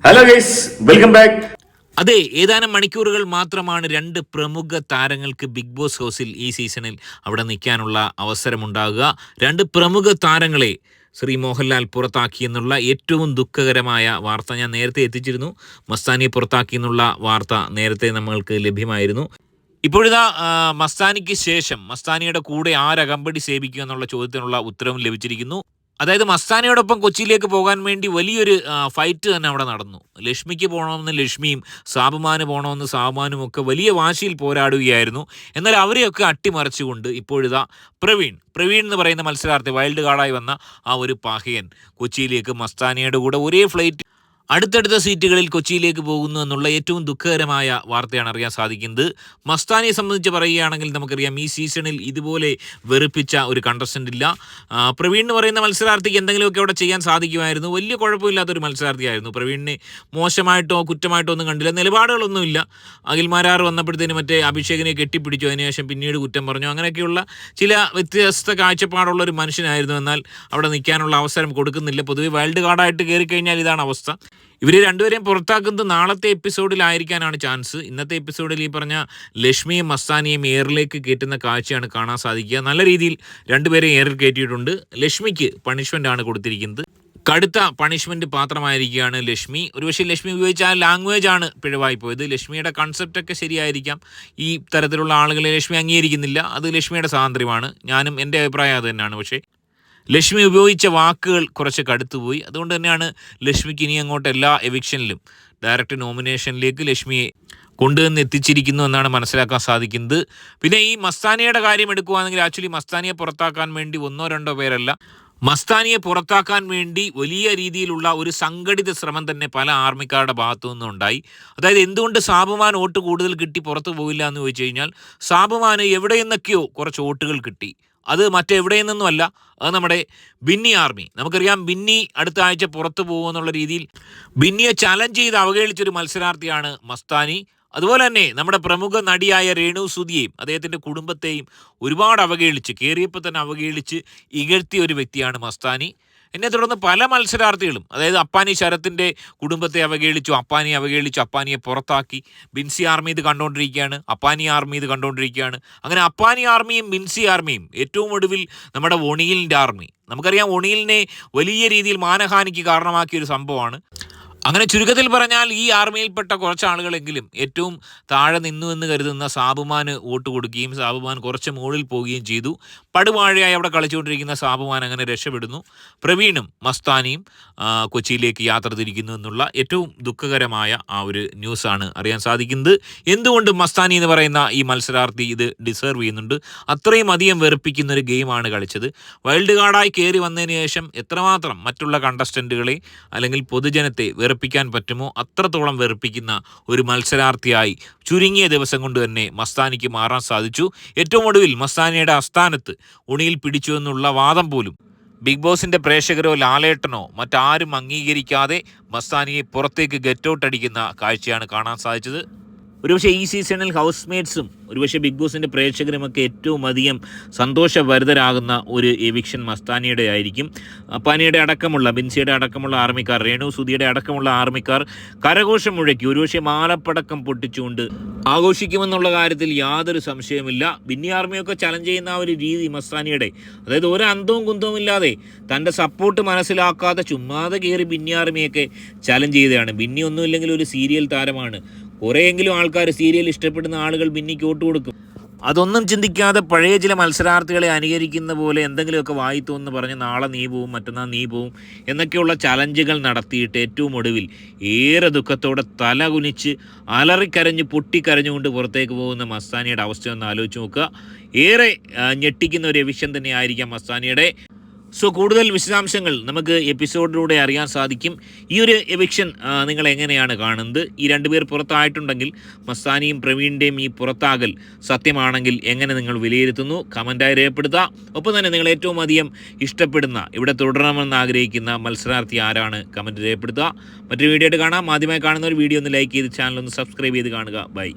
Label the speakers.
Speaker 1: Hello guys, welcome back.
Speaker 2: അതെ, ഏതാനും മണിക്കൂറുകൾ മാത്രമാണ് രണ്ട് പ്രമുഖ താരങ്ങൾക്ക് ബിഗ് ബോസ് ഹൗസിൽ ഈ സീസണിൽ അവിടെ നിൽക്കാനുള്ള അവസരമുണ്ടാകുക. രണ്ട് പ്രമുഖ താരങ്ങളെ ശ്രീ മോഹൻലാൽ പുറത്താക്കിയെന്നുള്ള ഏറ്റവും ദുഃഖകരമായ വാർത്ത ഞാൻ നേരത്തെ എത്തിച്ചിരുന്നു. മസ്താനിയെ പുറത്താക്കിയെന്നുള്ള വാർത്ത നേരത്തെ നമ്മൾക്ക് ലഭ്യമായിരുന്നു. ഇപ്പോഴിതാ മസ്താനിക്ക് ശേഷം മസ്താനിയുടെ കൂടെ ആരകമ്പടി സേവിക്കുക എന്നുള്ള ചോദ്യത്തിനുള്ള ഉത്തരവും ലഭിച്ചിരിക്കുന്നു. അതായത് മസ്താനിയോടൊപ്പം കൊച്ചിയിലേക്ക് പോകാൻ വേണ്ടി വലിയൊരു ഫൈറ്റ് തന്നെ അവിടെ നടന്നു. ലക്ഷ്മിക്ക് പോകണമെന്ന് ലക്ഷ്മിയും സാബുമാന് പോകണമെന്ന് സാബുമാനും ഒക്കെ വലിയ വാശിയിൽ പോരാടുകയായിരുന്നു. എന്നാൽ അവരെയൊക്കെ അട്ടിമറിച്ചുകൊണ്ട് ഇപ്പോഴിതാ പ്രവീൺ എന്ന് പറയുന്ന മത്സരാർത്ഥി, വൈൽഡ് കാർഡായി വന്ന ആ ഒരു പാഹയൻ കൊച്ചിയിലേക്ക് മസ്താനിയുടെ കൂടെ ഒരേ ഫ്ലൈറ്റ് അടുത്തടുത്ത സീറ്റുകളിൽ കൊച്ചിയിലേക്ക് പോകുന്നു എന്നുള്ള ഏറ്റവും ദുഃഖകരമായ വാർത്തയാണ് അറിയാൻ സാധിക്കുന്നത്. മസ്താനിയെ സംബന്ധിച്ച് പറയുകയാണെങ്കിൽ നമുക്കറിയാം, ഈ സീസണിൽ ഇതുപോലെ വെറുപ്പിച്ച ഒരു കണ്ടസ്റ്റൻ്റ് ഇല്ല. പ്രവീൺ എന്ന് പറയുന്ന മത്സരാർത്ഥിക്ക് എന്തെങ്കിലുമൊക്കെ അവിടെ ചെയ്യാൻ സാധിക്കുമായിരുന്നു. വലിയ കുഴപ്പമില്ലാത്തൊരു മത്സരാർത്ഥിയായിരുന്നു. പ്രവീണിനെ മോശമായിട്ടോ കുറ്റമായിട്ടോ ഒന്നും കണ്ടില്ല. നിലപാടുകളൊന്നുമില്ല. അഖിൽമാരാർ വന്നപ്പോഴത്തേന് മറ്റേ അഭിഷേകിനെ കെട്ടിപ്പിടിച്ചു, അതിനുശേഷം പിന്നീട് കുറ്റം പറഞ്ഞു. അങ്ങനെയൊക്കെയുള്ള ചില വ്യത്യസ്ത കാഴ്ചപ്പാടുള്ള ഒരു മനുഷ്യനായിരുന്നു. എന്നാൽ അവിടെ നിൽക്കാനുള്ള അവസരം കൊടുക്കുന്നില്ല. പൊതുവെ വൈൽഡ് കാർഡായിട്ട് കയറി കഴിഞ്ഞാൽ ഇതാണ് അവസ്ഥ. ഇവർ രണ്ടുപേരെയും പുറത്താക്കുന്നത് നാളത്തെ എപ്പിസോഡിലായിരിക്കാനാണ് ചാൻസ്. ഇന്നത്തെ എപ്പിസോഡിൽ ഈ പറഞ്ഞ ലക്ഷ്മിയും മസ്താനിയും എയറിലേക്ക് കയറ്റുന്ന കാഴ്ചയാണ് കാണാൻ സാധിക്കുക. നല്ല രീതിയിൽ രണ്ടുപേരെയും എയറിൽ കയറ്റിയിട്ടുണ്ട്. ലക്ഷ്മിക്ക് പണിഷ്മെൻ്റ് ആണ് കൊടുത്തിരിക്കുന്നത്. കടുത്ത പണിഷ്മെൻറ്റ് പാത്രമായിരിക്കുകയാണ് ലക്ഷ്മി. ഒരുപക്ഷെ ലക്ഷ്മി ഉപയോഗിച്ച ആ ലാംഗ്വേജ് ആണ് പിഴവായി പോയത്. ലക്ഷ്മിയുടെ കൺസെപ്റ്റൊക്കെ ശരിയായിരിക്കാം. ഈ തരത്തിലുള്ള ആളുകളെ ലക്ഷ്മി അംഗീകരിക്കുന്നില്ല. അത് ലക്ഷ്മിയുടെ സ്വാതന്ത്ര്യമാണ്. ഞാനും എൻ്റെ അഭിപ്രായം അത് തന്നെയാണ്. പക്ഷേ ലക്ഷ്മി ഉപയോഗിച്ച വാക്കുകൾ കുറച്ച് കടുത്തുപോയി. അതുകൊണ്ട് തന്നെയാണ് ലക്ഷ്മിക്ക് ഇനി അങ്ങോട്ട് എല്ലാ എവിക്ഷനിലും ഡയറക്റ്റ് നോമിനേഷനിലേക്ക് ലക്ഷ്മിയെ കൊണ്ടുവന്ന് എത്തിച്ചിരിക്കുന്നു എന്നാണ് മനസ്സിലാക്കാൻ സാധിക്കുന്നത്. പിന്നെ ഈ മസ്താനിയുടെ കാര്യം എടുക്കുകയാണെങ്കിൽ ആക്ച്വലി മസ്താനിയെ പുറത്താക്കാൻ വേണ്ടി ഒന്നോ രണ്ടോ പേരല്ല, മസ്താനിയെ പുറത്താക്കാൻ വേണ്ടി വലിയ രീതിയിലുള്ള ഒരു സംഘടിത ശ്രമം തന്നെ പല ആർമിക്കാരുടെ ഭാഗത്തു നിന്നുണ്ടായി. അതായത് എന്തുകൊണ്ട് സാബുമാൻ വോട്ട് കൂടുതൽ കിട്ടി പുറത്തു പോയില്ല എന്ന് ചോദിച്ചു കഴിഞ്ഞാൽ, സാബുമാന് എവിടെ നിന്നൊക്കെയോ കുറച്ച് വോട്ടുകൾ കിട്ടി. അത് മറ്റെവിടെ നിന്നുമല്ല, അത് നമ്മുടെ ബിന്നി ആർമി. നമുക്കറിയാം, ബിന്നി അടുത്ത ആഴ്ച പുറത്തു പോകുമെന്നുള്ള രീതിയിൽ ബിന്നിയെ ചലഞ്ച് ചെയ്ത് അവഹേളിച്ചൊരു മത്സരാർത്ഥിയാണ് മസ്താനി. അതുപോലെ തന്നെ നമ്മുടെ പ്രമുഖ നടിയായ രേണു സുധിയെയും അദ്ദേഹത്തിൻ്റെ കുടുംബത്തെയും ഒരുപാട് അവഹേളിച്ച്, കയറിയപ്പോൾ തന്നെ അവഹേളിച്ച് ഇകഴ്ത്തിയ ഒരു വ്യക്തിയാണ് മസ്താനി. എന്നെ തുടർന്ന് പല മത്സരാർത്ഥികളും, അതായത് അപ്പാനി ശരത്തിൻ്റെ കുടുംബത്തെ അവഹേളിച്ചു, അപ്പാനിയെ പുറത്താക്കി. ബിൻസി ആർമി ഇത് കണ്ടുകൊണ്ടിരിക്കുകയാണ്, അപ്പാനി ആർമി ഇത് കണ്ടുകൊണ്ടിരിക്കുകയാണ്. അങ്ങനെ അപ്പാനി ആർമിയും ബിൻസി ആർമിയും, ഏറ്റവും ഒടുവിൽ നമ്മുടെ ഒണിയിലിൻ്റെ ആർമി. നമുക്കറിയാം, ഒണിയിലിനെ വലിയ രീതിയിൽ മാനഹാനിക്ക് കാരണമാക്കിയ ഒരു സംഭവമാണ്. അങ്ങനെ ചുരുക്കത്തിൽ പറഞ്ഞാൽ ഈ ആർമിയിൽപ്പെട്ട കുറച്ച് ആളുകളെങ്കിലും ഏറ്റവും താഴെ നിന്നു എന്ന് കരുതുന്ന സാബുമാന് വോട്ട് കൊടുക്കുകയും സാബുമാൻ കുറച്ച് മുകളിൽ പോവുകയും ചെയ്തു. പടുവാഴയായി അവിടെ കളിച്ചുകൊണ്ടിരിക്കുന്ന സാബുമാൻ അങ്ങനെ രക്ഷപ്പെടുന്നു. പ്രവീണും മസ്താനിയും കൊച്ചിയിലേക്ക് യാത്ര തിരിക്കുന്നു എന്നുള്ള ഏറ്റവും ദുഃഖകരമായ ആ ഒരു ന്യൂസാണ് അറിയാൻ സാധിക്കുന്നത്. എന്തുകൊണ്ട് മസ്താനി എന്ന് പറയുന്ന ഈ മത്സരാർത്ഥി ഇത് ഡിസേർവ് ചെയ്യുന്നുണ്ട്. അത്രയും അധികം വെറുപ്പിക്കുന്ന ഒരു ഗെയിമാണ് കളിച്ചത്. വൈൽഡ് കാർഡായി കയറി വന്നതിന് ശേഷം എത്രമാത്രം മറ്റുള്ള കണ്ടസ്റ്റൻറ്റുകളെ അല്ലെങ്കിൽ പൊതുജനത്തെ വെറുപ്പിക്കാൻ പറ്റുമോ അത്രത്തോളം വെറുപ്പിക്കുന്ന ഒരു മത്സരാർത്ഥിയായി ചുരുങ്ങിയ ദിവസം കൊണ്ട് തന്നെ മസ്താനിക്ക് മാറാൻ സാധിച്ചു. ഏറ്റവും ഒടുവിൽ മസ്താനിയുടെ ആസ്ഥാനത്ത് ഉണിയിൽ പിടിച്ചു എന്നുള്ള വാദം പോലും ബിഗ് ബോസിൻ്റെ പ്രേക്ഷകരോ ലാലേട്ടനോ മറ്റാരും അംഗീകരിക്കാതെ മസ്താനിയെ പുറത്തേക്ക് ഗെറ്റ് ഔട്ട് അടിക്കുന്ന കാഴ്ചയാണ് കാണാൻ സാധിച്ചത്. ഒരുപക്ഷെ ഈ സീസണിൽ ഹൗസ്മേറ്റ്സും ഒരുപക്ഷെ ബിഗ് ബോസിൻ്റെ പ്രേക്ഷകരുമൊക്കെ ഏറ്റവും അധികം സന്തോഷഭരിതരാകുന്ന ഒരു എവിക്ഷൻ മസ്താനിയുടെ ആയിരിക്കും. അപ്പാനിയുടെ അടക്കമുള്ള, ബിൻസിയുടെ അടക്കമുള്ള ആർമിക്കാർ, രേണു സുധിയുടെ അടക്കമുള്ള ആർമിക്കാർ കരഘോഷം മുഴക്കി ഒരുപക്ഷെ മാലപ്പടക്കം പൊട്ടിച്ചുകൊണ്ട് ആഘോഷിക്കുമെന്നുള്ള കാര്യത്തിൽ യാതൊരു സംശയമില്ല. ബിന്നി ആർമിയൊക്കെ ചലഞ്ച് ചെയ്യുന്ന ആ ഒരു രീതി മസ്താനിയുടെ, അതായത് ഒരു അന്തവും കുന്തവും ഇല്ലാതെ തൻ്റെ സപ്പോർട്ട് മനസ്സിലാക്കാതെ ചുമ്മാതെ കയറി ബിന്നി ആർമിയൊക്കെ ചലഞ്ച് ചെയ്തതാണ്. ബിന്നി ഒന്നുമില്ലെങ്കിൽ ഒരു സീരിയൽ താരമാണ്. കുറേയെങ്കിലും ആൾക്കാർ, സീരിയൽ ഇഷ്ടപ്പെടുന്ന ആളുകൾ ബിന്നിക്ക് വോട്ട് കൊടുക്കും. അതൊന്നും ചിന്തിക്കാതെ പഴയ ചില മത്സരാർത്ഥികളെ അനുകരിക്കുന്ന പോലെ എന്തെങ്കിലുമൊക്കെ വായിത്തോന്ന് പറഞ്ഞ് നാളെ നീ പോവും, മറ്റന്നാൾ നീ പോവും എന്നൊക്കെയുള്ള ചലഞ്ചുകൾ നടത്തിയിട്ട് ഏറ്റവും ഒടുവിൽ ഏറെ ദുഃഖത്തോടെ തല കുനിച്ച് അലറിക്കരഞ്ഞ് പൊട്ടിക്കരഞ്ഞുകൊണ്ട് പുറത്തേക്ക് പോകുന്ന മസ്താനിയുടെ അവസ്ഥയൊന്ന് ആലോചിച്ച് നോക്കുക. ഏറെ ഞെട്ടിക്കുന്ന ഒരു എവിക്ഷൻ തന്നെയായിരിക്കാം മസ്താനിയുടെ. സോ കൂടുതൽ വിശദാംശങ്ങൾ നമുക്ക് എപ്പിസോഡിലൂടെ അറിയാൻ സാധിക്കും. ഈ ഒരു എവിക്ഷൻ നിങ്ങൾ എങ്ങനെയാണ് കാണുന്നത്? ഈ രണ്ടുപേർ പുറത്തായിട്ടുണ്ടെങ്കിൽ മസ്താനിയും പ്രവീണിൻ്റെയും ഈ പുറത്താകൽ സത്യമാണെങ്കിൽ എങ്ങനെ നിങ്ങൾ വിലയിരുത്തുന്നു? കമൻറ്റായി രേഖപ്പെടുത്തുക. ഒപ്പം തന്നെ നിങ്ങൾ ഏറ്റവും അധികം ഇഷ്ടപ്പെടുന്ന, ഇവിടെ തുടരണമെന്ന് ആഗ്രഹിക്കുന്ന മത്സരാർത്ഥി ആരാണ്? കമൻറ്റ് രേഖപ്പെടുത്തുക. മറ്റൊരു വീഡിയോ ആയിട്ട് കാണാം. ആദ്യമായി കാണുന്ന ഒരു വീഡിയോ ഒന്ന് ലൈക്ക് ചെയ്ത് ചാനൽ ഒന്ന് സബ്സ്ക്രൈബ് ചെയ്ത് കാണുക. ബൈ.